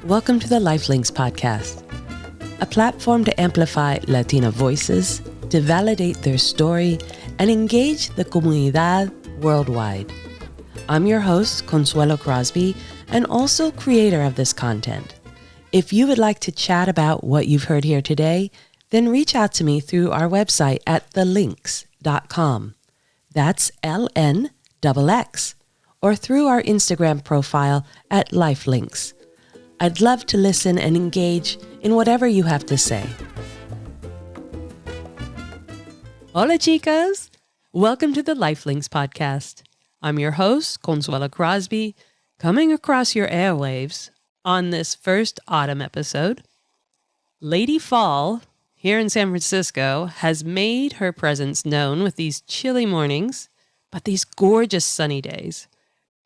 Welcome to the Lifelinks podcast, a platform to amplify Latina voices, to validate their story, and engage the comunidad worldwide. I'm your host, Consuelo Crosby, and also creator of this content. If you would like to chat about what you've heard here today, then reach out to me through our website at thelinks.com. That's LNXX, or through our Instagram profile at Lifelinks. I'd love to listen and engage in whatever you have to say. Hola, chicas! Welcome to the Lifelinks podcast. I'm your host, Consuelo Crosby, coming across your airwaves on this first autumn episode. Lady Fall, here in San Francisco, has made her presence known with these chilly mornings, but these gorgeous sunny days.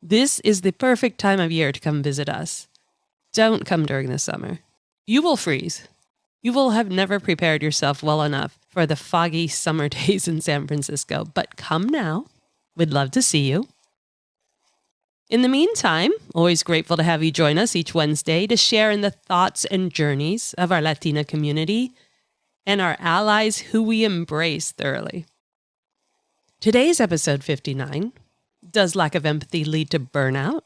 This is the perfect time of year to come visit us. Don't come during the summer. You will freeze. You will have never prepared yourself well enough for the foggy summer days in San Francisco, but come now. We'd love to see you. In the meantime, always grateful to have you join us each Wednesday to share in the thoughts and journeys of our Latina community and our allies who we embrace thoroughly. Today's episode 59, Does Lack of Empathy Lead to Burnout?,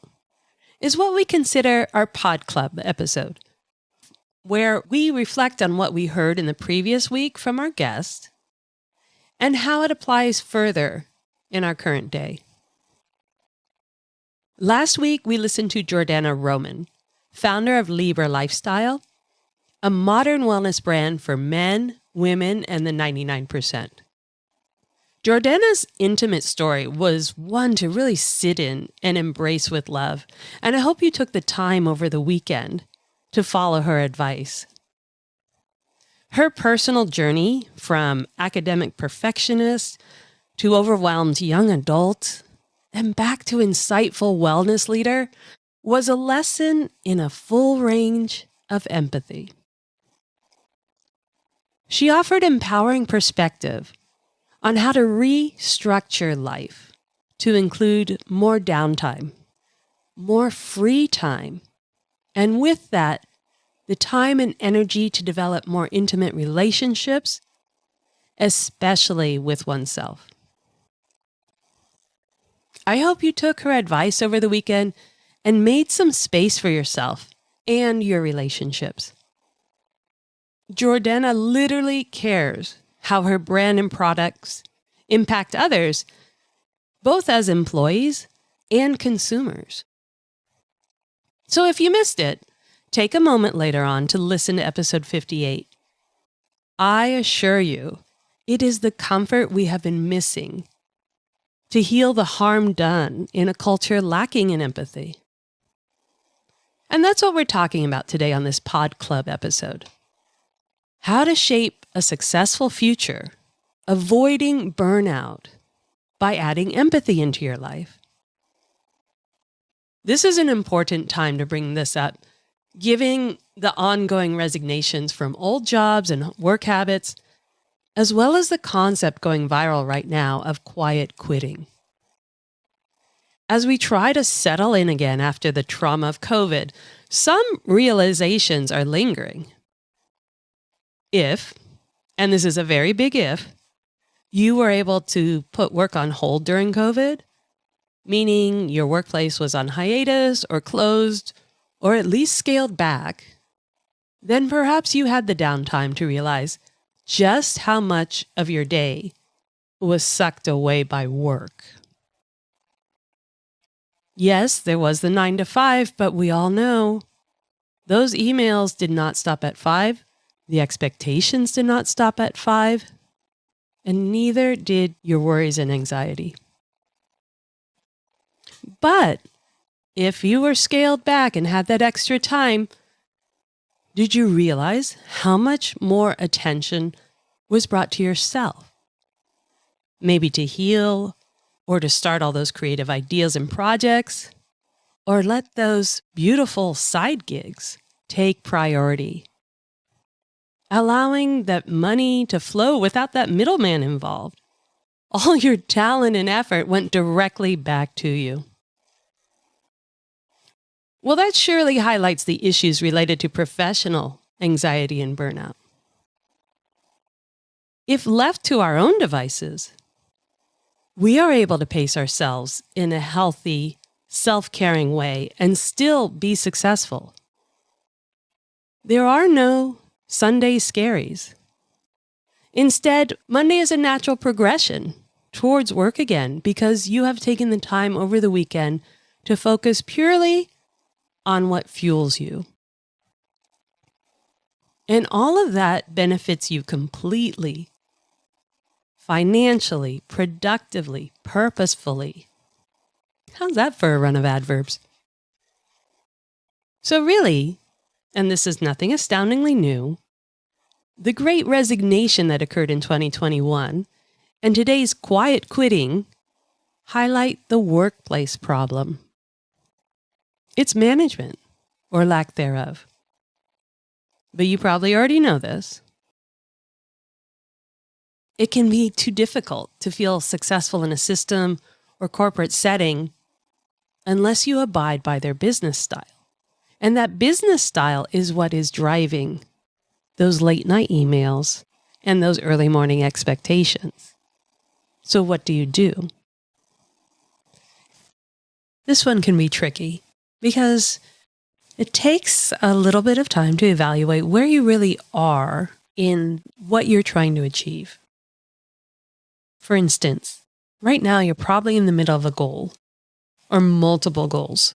is what we consider our Pod Club episode, where we reflect on what we heard in the previous week from our guest and how it applies further in our current day. Last week, we listened to Jordana Roman, founder of Libre Lifestyle, a modern wellness brand for men, women, and the 99%. Jordana's intimate story was one to really sit in and embrace with love, and I hope you took the time over the weekend to follow her advice. Her personal journey from academic perfectionist to overwhelmed young adult and back to insightful wellness leader was a lesson in a full range of empathy. She offered empowering perspective on how to restructure life to include more downtime, more free time, and with that, the time and energy to develop more intimate relationships, especially with oneself. I hope you took her advice over the weekend and made some space for yourself and your relationships. Jordana literally cares how her brand and products impact others, both as employees and consumers. So if you missed it, take a moment later on to listen to episode 58. I assure you, it is the comfort we have been missing to heal the harm done in a culture lacking in empathy. And that's what we're talking about today on this Pod Club episode. How to shape a successful future, avoiding burnout by adding empathy into your life. This is an important time to bring this up, given the ongoing resignations from old jobs and work habits, as well as the concept going viral right now of quiet quitting. As we try to settle in again after the trauma of COVID, some realizations are lingering. If, and this is a very big if, you were able to put work on hold during COVID, meaning your workplace was on hiatus or closed or at least scaled back, then perhaps you had the downtime to realize just how much of your day was sucked away by work. Yes, there was the 9 to 5, but we all know those emails did not stop at 5. The expectations did not stop at 5, and neither did your worries and anxiety. But if you were scaled back and had that extra time, did you realize how much more attention was brought to yourself? Maybe to heal, or to start all those creative ideas and projects, or let those beautiful side gigs take priority. Allowing that money to flow without that middleman involved. All your talent and effort went directly back to you. Well, that surely highlights the issues related to professional anxiety and burnout. If left to our own devices, we are able to pace ourselves in a healthy, self-caring way and still be successful. There are no Sunday Scaries. Instead, Monday is a natural progression towards work again because you have taken the time over the weekend to focus purely on what fuels you. And all of that benefits you completely, financially, productively, purposefully. How's that for a run of adverbs? So really, and this is nothing astoundingly new, the great resignation that occurred in 2021 and today's quiet quitting highlight the workplace problem. It's management, or lack thereof. But you probably already know this. It can be too difficult to feel successful in a system or corporate setting unless you abide by their business style. And that business style is what is driving those late night emails and those early morning expectations. So what do you do? This one can be tricky because it takes a little bit of time to evaluate where you really are in what you're trying to achieve. For instance, right now you're probably in the middle of a goal or multiple goals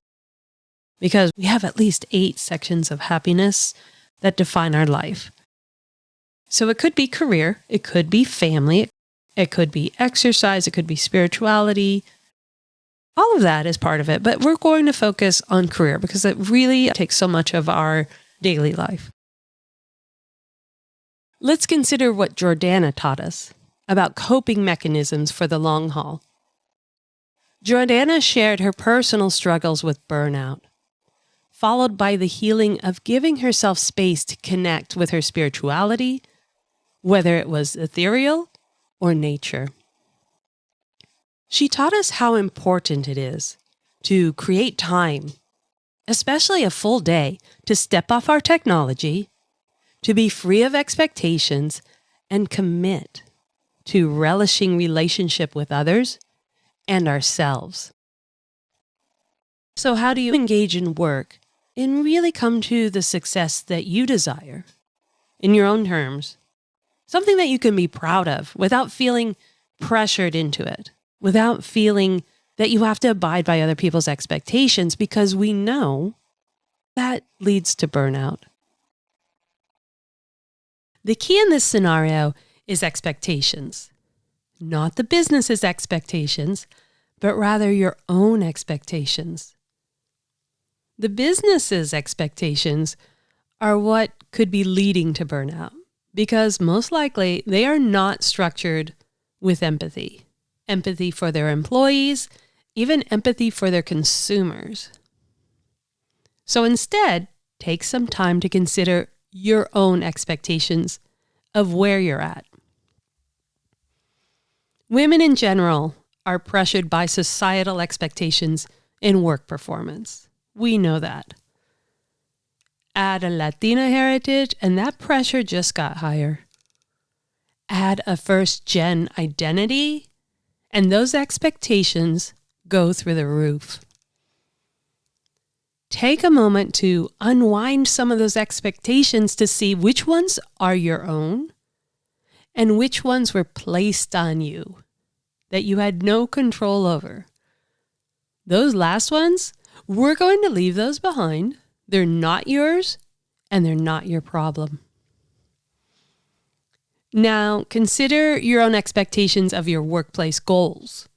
because we have at least 8 sections of happiness that define our life. So it could be career, it could be family, it could be exercise, it could be spirituality. All of that is part of it, but we're going to focus on career because it really takes so much of our daily life. Let's consider what Jordana taught us about coping mechanisms for the long haul. Jordana shared her personal struggles with burnout, followed by the healing of giving herself space to connect with her spirituality, whether it was ethereal or nature. She taught us how important it is to create time, especially a full day, to step off our technology, to be free of expectations, and commit to relishing relationship with others and ourselves. So how do you engage in work and really come to the success that you desire in your own terms? Something that you can be proud of without feeling pressured into it, without feeling that you have to abide by other people's expectations, because we know that leads to burnout. The key in this scenario is expectations. Not the business's expectations, but rather your own expectations. The business's expectations are what could be leading to burnout because most likely they are not structured with empathy. Empathy for their employees, even empathy for their consumers. So instead, take some time to consider your own expectations of where you're at. Women in general are pressured by societal expectations in work performance. We know that. Add a Latina heritage, and that pressure just got higher. Add a first-gen identity, and those expectations go through the roof. Take a moment to unwind some of those expectations to see which ones are your own and which ones were placed on you that you had no control over. Those last ones, we're going to leave those behind. They're not yours, and they're not your problem. Now, consider your own expectations of your workplace goals.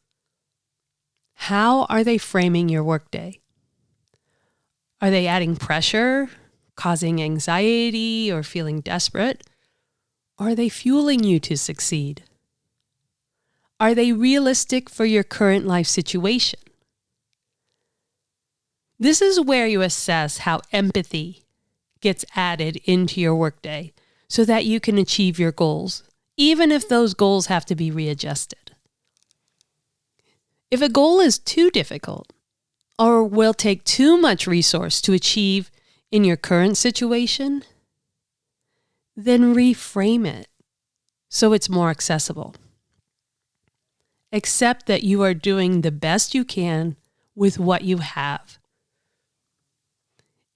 How are they framing your workday? Are they adding pressure, causing anxiety, or feeling desperate? Or are they fueling you to succeed? Are they realistic for your current life situation? This is where you assess how empathy gets added into your workday so that you can achieve your goals, even if those goals have to be readjusted. If a goal is too difficult or will take too much resource to achieve in your current situation, then reframe it so it's more accessible. Accept that you are doing the best you can with what you have.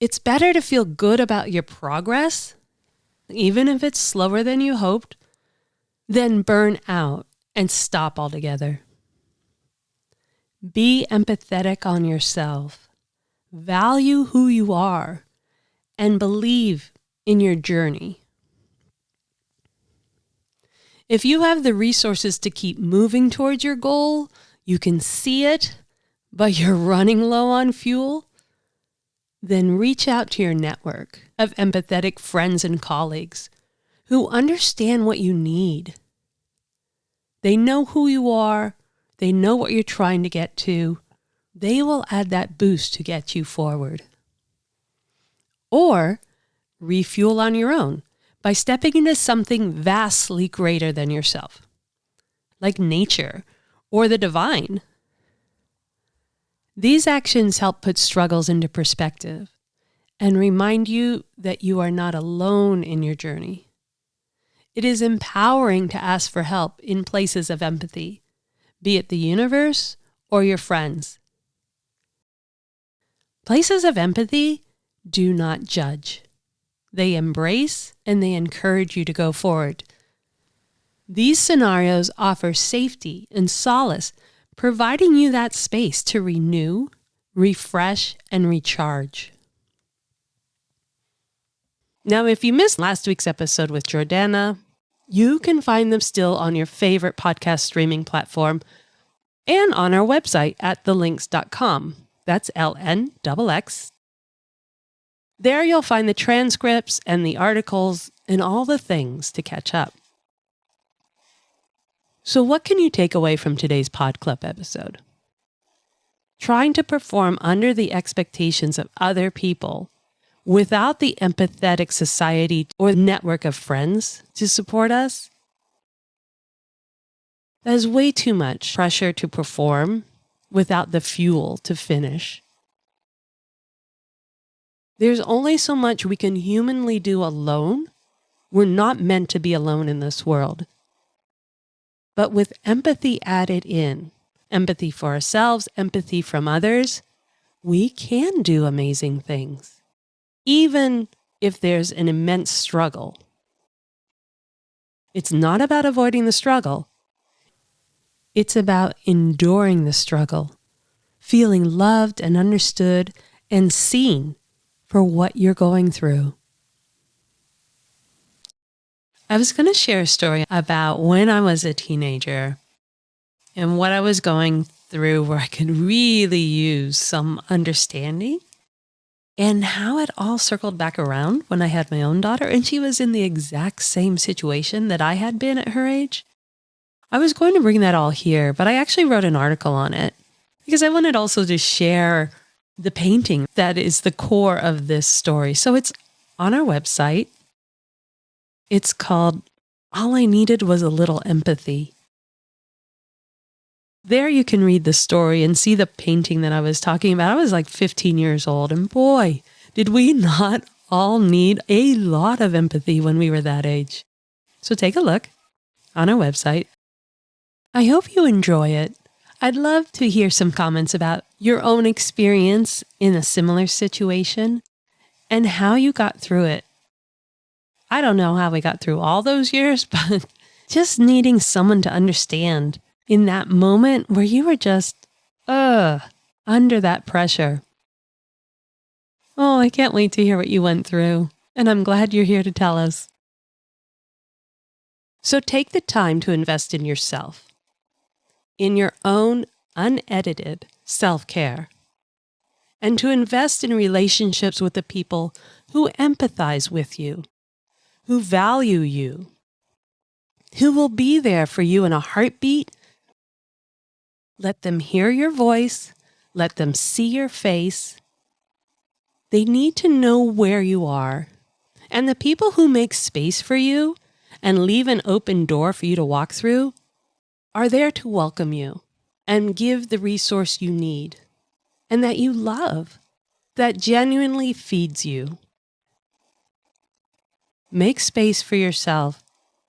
It's better to feel good about your progress, even if it's slower than you hoped, than burn out and stop altogether. Be empathetic on yourself. Value who you are and believe in your journey. If you have the resources to keep moving towards your goal, you can see it, but you're running low on fuel, then reach out to your network of empathetic friends and colleagues who understand what you need. They know who you are. They know what you're trying to get to. They will add that boost to get you forward. Or refuel on your own by stepping into something vastly greater than yourself, like nature or the divine. These actions help put struggles into perspective and remind you that you are not alone in your journey. It is empowering to ask for help in places of empathy, be it the universe or your friends. Places of empathy do not judge. They embrace and they encourage you to go forward. These scenarios offer safety and solace, providing you that space to renew, refresh, and recharge. Now, if you missed last week's episode with Jordana, you can find them still on your favorite podcast streaming platform and on our website at thelinks.com. That's LNXX. There you'll find the transcripts and the articles and all the things to catch up. So what can you take away from today's Pod Club episode? Trying to perform under the expectations of other people without the empathetic society or network of friends to support us? That is way too much pressure to perform without the fuel to finish. There's only so much we can humanly do alone. We're not meant to be alone in this world. But with empathy added in, empathy for ourselves, empathy from others, we can do amazing things, even if there's an immense struggle. It's not about avoiding the struggle. It's about enduring the struggle, feeling loved and understood and seen for what you're going through. I was going to share a story about when I was a teenager and what I was going through where I could really use some understanding, and how it all circled back around when I had my own daughter and she was in the exact same situation that I had been at her age. I was going to bring that all here, but I actually wrote an article on it because I wanted also to share the painting that is the core of this story. So it's on our website. It's called All I Needed Was a Little Empathy. There you can read the story and see the painting that I was talking about. I was like 15 years old, and boy, did we not all need a lot of empathy when we were that age. So take a look on our website. I hope you enjoy it. I'd love to hear some comments about your own experience in a similar situation and how you got through it. I don't know how we got through all those years, but just needing someone to understand in that moment where you were just, under that pressure. Oh, I can't wait to hear what you went through, and I'm glad you're here to tell us. So take the time to invest in yourself, in your own unedited self-care, and to invest in relationships with the people who empathize with you, who value you, who will be there for you in a heartbeat. Let them hear your voice. Let them see your face. They need to know where you are. And the people who make space for you and leave an open door for you to walk through are there to welcome you and give the resource you need. and that you love, that genuinely feeds you. Make space for yourself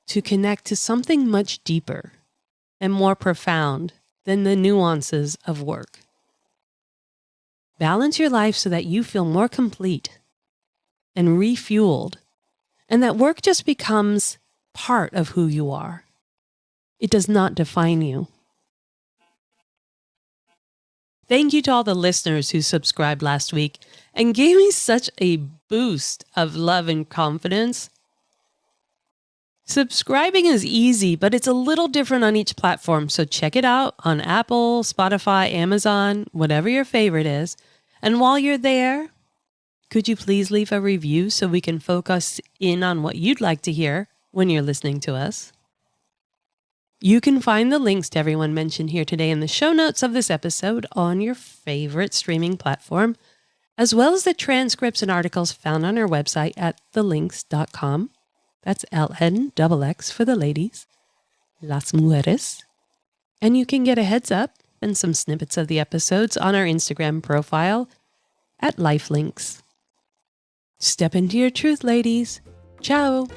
to connect to something much deeper and more profound than the nuances of work. Balance your life so that you feel more complete and refueled, and that work just becomes part of who you are. It does not define you. Thank you to all the listeners who subscribed last week and gave me such a boost of love and confidence. Subscribing is easy, but it's a little different on each platform, so check it out on Apple, Spotify, Amazon, whatever your favorite is. And while you're there, could you please leave a review so we can focus in on what you'd like to hear when you're listening to us? You can find the links to everyone mentioned here today in the show notes of this episode on your favorite streaming platform, as well as the transcripts and articles found on our website at thelinks.com. That's LN XX for the ladies, las mujeres. And you can get a heads up and some snippets of the episodes on our Instagram profile at lifelinks. Step into your truth, ladies. Ciao.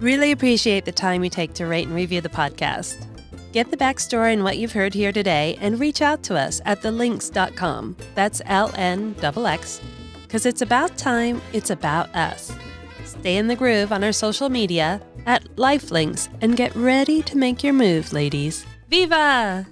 Really appreciate the time you take to rate and review the podcast. Get the backstory and what you've heard here today and reach out to us at thelinks.com. That's LNXX, because it's about time, it's about us. Stay in the groove on our social media at lifelinks and get ready to make your move, ladies. Viva!